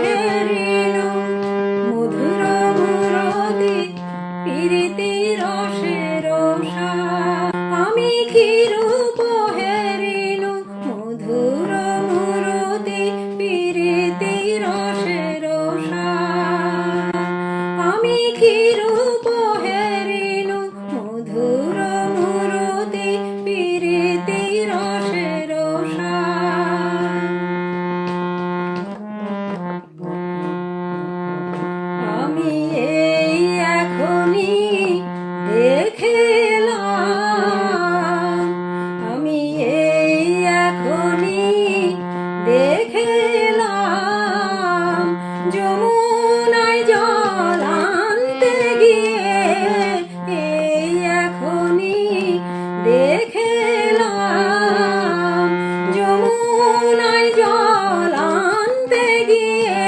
হেরিনু মধুর মুরতি পিরিতি রসে রসা আমি কি রূপ হেরিনু মধুর মুরতি পিরিতি রসে রসা আমি কি রূপ হেরিনু মধুর মুরতি পিরিতি রসে রসা আমি এই এখনি দেখলাম আমি এই এখনি দেখলাম যমুনায় জল আনতে গিয়ে এই এখনি দেখলাম যমুনায় জল আনতে গিয়ে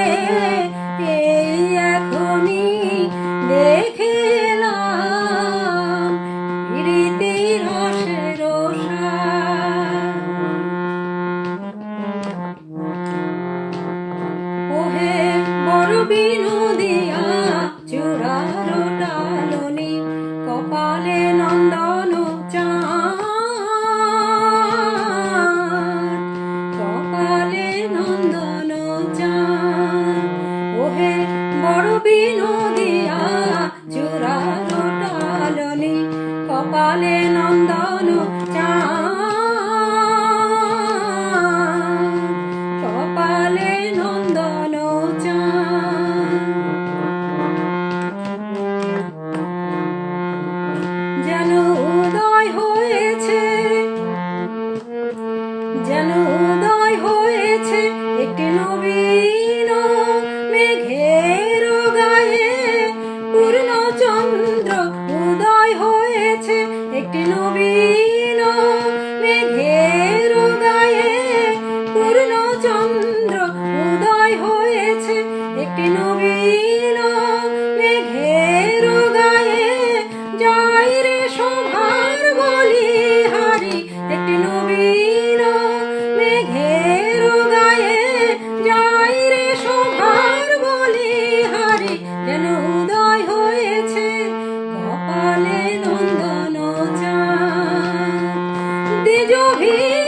এই এখনি দেখলাম পিরিতি রসে রসা ওহে বড় বিনোদিয়া চূড়ার ডালনি কপালে নন্দন চাঁদ কপালে নন্দন চাঁদ ওহে বড় বিনোদিয়া চূড়ার ডালনি কপালে নন্দন চাঁদ কপালে নন্দন চাঁদ যেন উদয় হয়েছে যেন উদয় হয়েছে একটি নবীন মেঘের গায়ে পূর্ণচন্দ্র উদয় হয়েছে একটি নবীন মেঘের গায়ে পূর্ণচন্দ্র উদয় হয়েছে একটি নবীন মেঘের গায়ে যাই রে শোভার বলিহারি একটি নবীন মেঘের গায়ে যাই রে শোভার বলিহারি যেন উদয় হয়েছে কপালে নন্দন চাঁদ দ্বিজভী